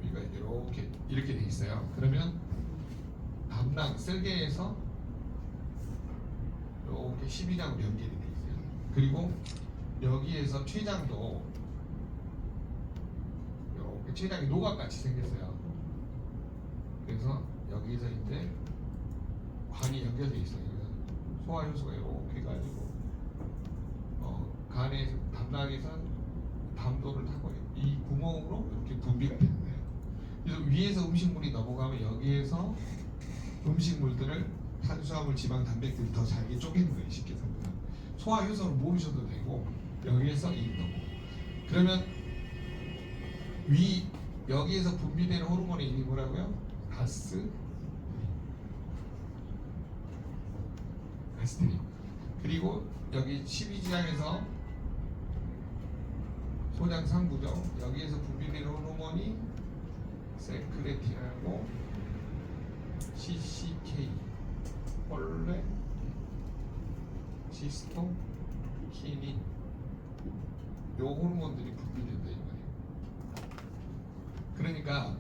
위가 이렇게 돼 있어요. 그러면 담낭 쓸개에서 이렇게 12장으로 연결이 돼 있어요. 그리고 여기에서 췌장도 이렇게 췌장이 노각같이 생겼어요. 그래서 여기서 이제 관이 연결돼 있어요. 그래서 소화효소가 이렇게 가지고 간에 담낭에서 담도를 타고 이 구멍으로 이렇게 분비가 되는 거예요. 그래서 위에서 음식물이 넘어가면 여기에서 음식물들을 탄수화물, 지방, 단백질을 더 잘게 쪼개는 거예요. 쉽게 설명하면 소화효소를 모으셔도 되고 여기에서 이 넘어. 그러면 여기에서 분비되는 호르몬의 이름이 뭐라고요? 가스트린. 그리고 여기 12지장에서 소장 상부죠. 여기에서 분비되는 호르몬이 세크레틴하고 CCK, 콜레, 시스토, 키닌 요 호르몬들이 분비된다 이 말이에요. 그러니까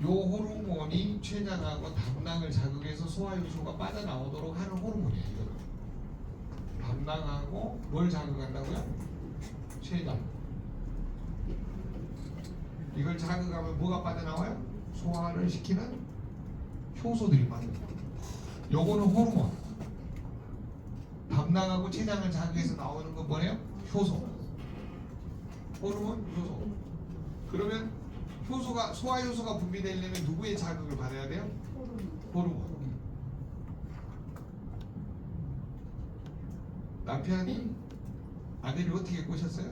요 호르몬이 췌장하고 담낭을 자극해서 소화효소가 빠져나오도록 하는 호르몬이에요. 이거는 담낭하고 뭘 자극한다고요? 췌장. 이걸 자극하면 뭐가 빠져나와요? 소화를 시키는 효소들이 빠져나와요. 요거는 호르몬. 담낭하고 췌장을 자극해서 나오는 건 뭐예요? 효소. 호르몬, 효소. 그러면 소화효소가 분비되려면 누구의 자극을 받아야 돼요? 호르몬. 남편이 아내를 어떻게 꼬셨어요?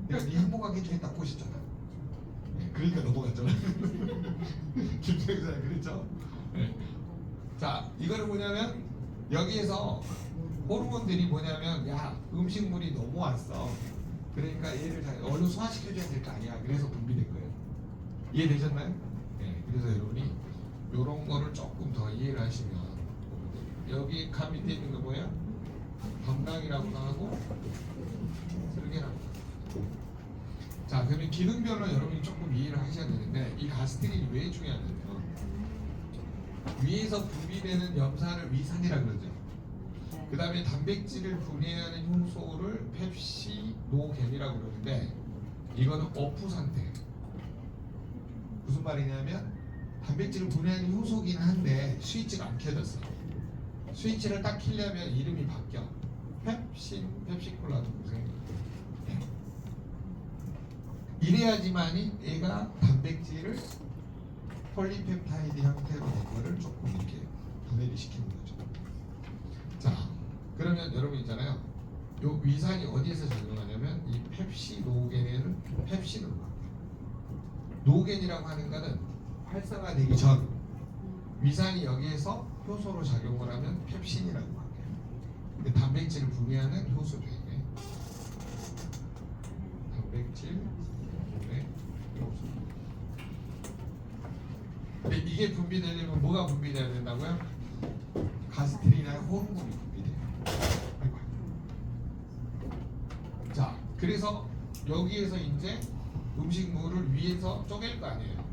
내가 네 행복하게 해주겠다 꼬셨잖아. 네, 그러니까 넘어갔잖아. 김정사님 그랬죠? 네. 자, 이거는 뭐냐면 여기에서 호르몬들이 뭐냐면 야 음식물이 넘어왔어. 그러니까 얘를 얼른 소화시켜줘야 될 거 아니야. 그래서 분비된 거예요. 이해되셨나요? 네. 그래서 여러분이 이런 거를 조금 더 이해를 하시면 여기 간 밑에 있는 거 뭐예요? 담낭이라고도 하고 쓸개라고. 자, 그러면 기능별로 여러분이 조금 이해를 하셔야 되는데 이 가스트린이 왜 중요하냐면 위에서 분비되는 염산을 위산이라 그러죠. 그 다음에 단백질을 분해하는 효소를 펩시노겐이라고 그러는데 이거는 오프 상태. 무슨 말이냐면 단백질을 분해하는 효소긴 한데 스위치가 안 켜졌어. 스위치를 딱 켜려면 이름이 바뀌어. 펩시콜라도 보세요. 이래야지만이 얘가 단백질을 폴리펩타이드 형태로 된 거를 조금 이렇게 분해를 시키는 거죠. 자, 그러면 여러분 있잖아요. 요 위산이 어디에서 작용하냐면 이 펩시노겐을 펩신으로 바꿔요. 노겐이라고 하는 거는 활성화되기 전 위산이 여기에서 효소로 작용을 하면 펩신이라고 바뀌어요. 근데 단백질을 분해하는 효소죠 이게. 단백질 분해 효소. 근데 이게 분비되려면 뭐가 분비돼야 된다고요? 가스트린이나 호르몬이 분비돼요. 아이고. 자, 그래서 여기에서 이제 음식물을 위에서 쪼갤 거 아니에요.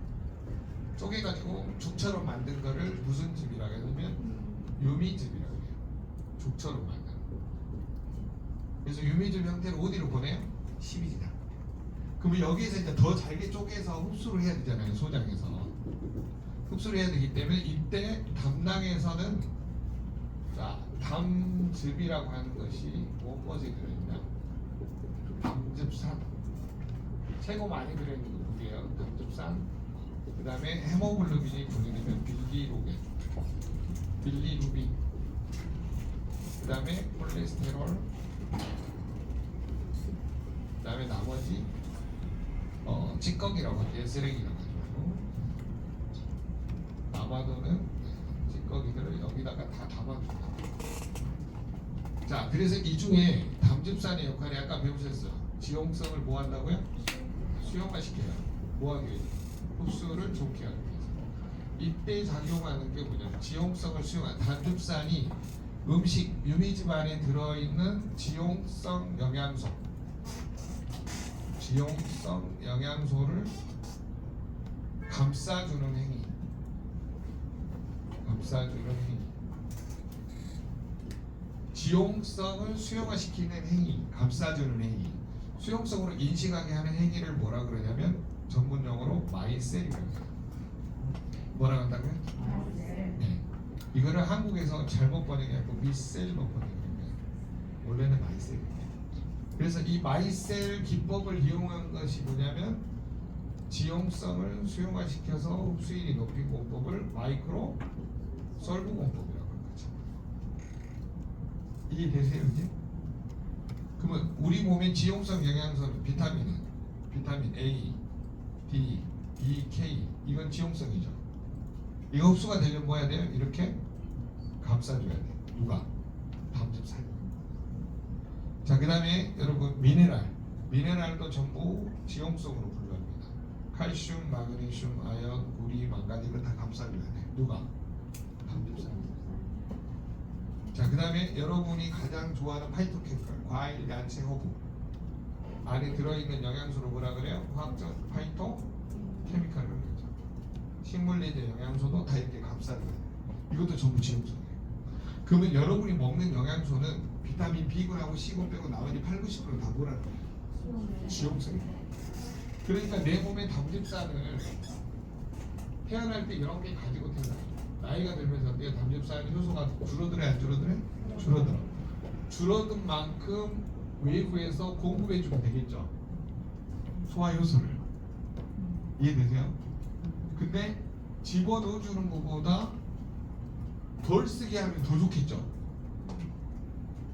쪼개가지고 죽처럼 만든 거를 무슨 즙이라고 하냐면 유미즙이라고 해요. 죽처럼 만든 거. 그래서 유미즙 형태를 어디로 보내요? 십이지다. 그러면 여기에서 이제 더 잘게 쪼개서 흡수를 해야 되잖아요. 소장에서 흡수를 해야 되기 때문에 이때 담낭에서는 자 담즙이라고 하는 것이 무엇이 들어있냐? 담즙산 최고 많이 들어있는 거 뭐예요? 담즙산. 그 다음에 헤모글로빈이 분해되면 빌리루빈. 그 다음에 콜레스테롤. 그 다음에 나머지 찌꺼기라고 하죠. 쓰레기라고 하죠. 남아도는 찌꺼기들을 여기다가 다 담아줍니다. 자, 그래서 이 중에 담즙산의 역할이 아까 배우셨어요. 지용성을 뭐 한다고요? 수용화시켜요. 뭐 하기 위해서? 흡수를 좋게 하기 위해서. 이때 작용하는 게 뭐냐면 지용성을 수용한 담즙산이 음식 유미즙 안에 들어있는 지용성 영양소를 감싸주는 행위. 지용성을 수용화시키는 행위, 감싸주는 행위. 수용성으로 인식하게 하는 행위를 뭐라 그러냐면 전문용어로 마이셀이라고 해요. 뭐라 한다고요? 네. 이거를 한국에서 잘못 번역해갖고 미셀로 번역했는데 원래는 마이셀이에요. 그래서 이 마이셀 기법을 이용한 것이 뭐냐면 지용성을 수용화시켜서 흡수율이 높인 공법을 마이크로 솔브 공법이라고 하는 거죠. 이해되세요 이제? 그러면 우리 몸의 지용성 영양소는 비타민 A, D, E, K 이건 지용성이죠. 이거 흡수가 되려면 뭐 해야 돼요? 이렇게 감싸줘야 돼요. 누가? 담즙산이. 자, 그 다음에 여러분 미네랄도 전부 지용성으로 분류합니다. 칼슘, 마그네슘, 아연, 구리, 망간 이거 다 감싸줘야 돼. 누가? 담즙산. 자, 그 다음에 여러분이 가장 좋아하는 파이토케미칼, 과일, 야채, 허브 안에 들어있는 영양소를 뭐라 그래요? 화학적 파이토케미칼을 그러죠. 식물내재 영양소도 다 이렇게 감싸줘야 돼. 이것도 전부 지용성이에요. 그러면 여러분이 먹는 영양소는 비타민 B군하고 C군 빼고 나머지 8, 90%는 다 뭐라는 거예요? 지용성이에요. 그러니까 내 몸의 담즙산을 태어날 때 이런 게 가지고 태어나요. 나이가 들면서 내 담즙산 효소가 줄어들어야 안 줄어들어요? 줄어들어. 줄어든 만큼 외부에서 공급해주면 되겠죠. 소화 효소를. 이해되세요? 근데 집어넣어주는 것보다 덜 쓰게 하면 더 좋겠죠.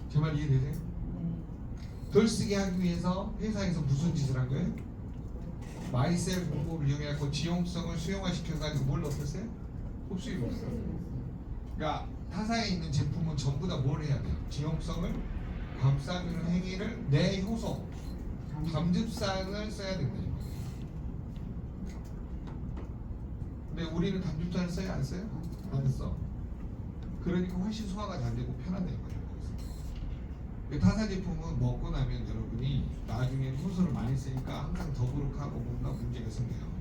제 말 이해되세요? 덜 쓰게 하기 위해서 회사에서 무슨 짓을 한 거예요? 마이셀 공법을 이용해서 지용성을 수용화시켜가지고 뭘 넣었어요? 흡수율을 넣었어요. 그러니까 타사에 있는 제품은 전부 다 뭘 해야 돼요? 지용성을 감싸주는 행위를 내 효소 담즙산을 써야 된다. 근데 우리는 담즙산을 써야 안 써요? 안 써. 그러니까 훨씬 소화가 잘 되고 편하다는 거예요. 타사 제품은 먹고 나면 여러분이 나중에 효소를 많이 쓰니까 항상 더부룩하고 뭔가 문제가 생겨요.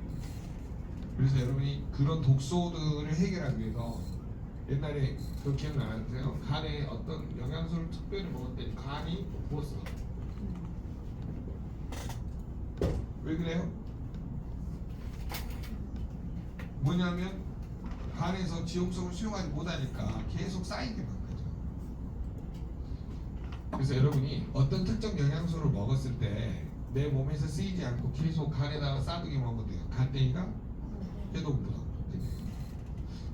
그래서 여러분이 그런 독소들을 해결하기 위해서 옛날에 그 기억나세요? 간에 어떤 영양소를 특별히 먹을 때 간이 못 써. 왜 그래요? 뭐냐면 간에서 지용성을 수용하지 못하니까 계속 쌓이게 만 거죠. 그래서 여러분이 어떤 특정 영양소를 먹었을 때 내 몸에서 쓰이지 않고 계속 간에다가 싸두게 먹으면 돼요. 간땡이가 해독보다 되게.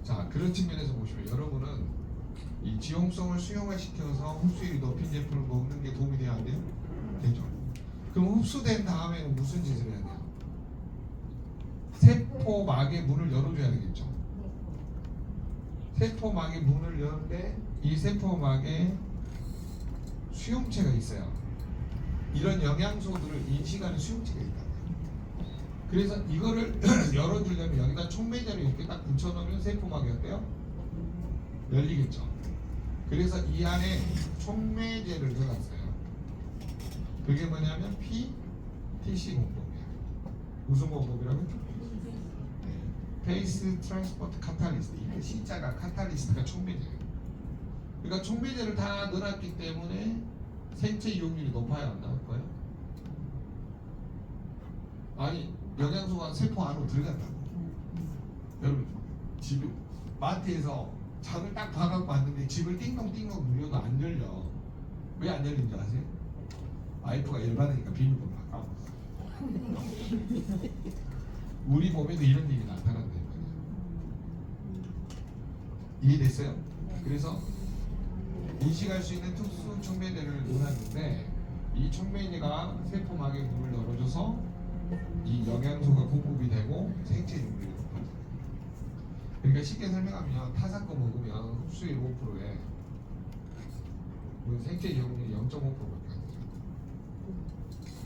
자, 그런 측면에서 보시면 여러분은 이 지용성을 수용화시켜서 흡수율이 높인 제품을 먹는 게 도움이 돼야 안 돼요? 되죠. 그럼 흡수된 다음에는 무슨 짓을 해야 돼요? 세포막의 문을 열어줘야 되겠죠. 세포막의 문을 여는데 이 세포막에 수용체가 있어요. 이런 영양소들을 인식하는 수용체가 있다. 그래서 이거를 열어주려면 여기다 촉매제를 이렇게 딱 붙여놓으면 세포막이 어때요? 열리겠죠. 그래서 이 안에 촉매제를 넣어놨어요. 그게 뭐냐면 PTC 공법이에요. 무슨 공법이라고요? 페이스 트랜스포트 카탈리스트. 이게 C자가 카탈리스트가 촉매제예요. 그러니까 촉매제를 다 넣어놨기 때문에 생체 이용률이 높아요, 안 높아요? 아니, 영양소가 세포 안으로 들어간다고. 여러분, 집 마트에서 장을 딱 봐갖고 왔는데 집을 띵동띵동 누려도 안 열려. 왜 안 열린지 아세요? 와이프가 열받으니까 비밀번호 바꿔. 우리 몸에도 이런 일이 나타난다는 거예요. 이해됐어요? 그래서 인식할 수 있는 특수 촉매제를 넣어놨는데 이 촉매제가 세포막의 문을 열어줘서 이 영양소가 공급이 되고 생체 용률이 높아져요. 그러니까 쉽게 설명하면 타사 거 먹으면 흡수율 5%에 생체 이용률이 0.5%밖에 안 되죠.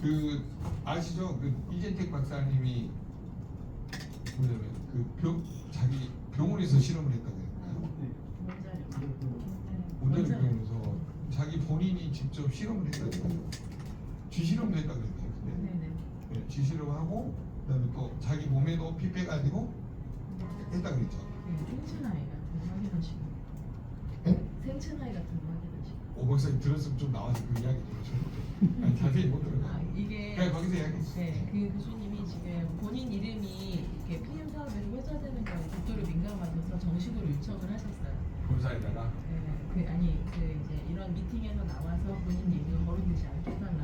그 아시죠? 그 이재택 박사님이 뭐냐면 자기 병원에서 실험을 했다고 했나요? 원자력 병원에서 자기 본인이 직접 실험을 했다고 했어요. 쥐실험도 했다고 했나요? 근데 네, 쥐실험하고 그다음에 또 자기 몸에도 피 빼가지고 했다고 그랬죠. 생체 나이가 확인하시고. 네? 생체 나이 같은 거 확인하시고. 오 박사님 들었으면 좀 나와서 그 이야기 좀 해주세요. 아니 자세히 못 들어요. 이게 그냥 거기서 이야기. 네, 그 교수님이 지금 본인 이름이 이렇게 PM 사업에서 회자되는 거에 극도로 민감하셔서 정식으로 요청을 하셨어요. 본사에다가 네, 이제 이런 미팅에서 나와서 본인 이름 거론되지 않게 해달라.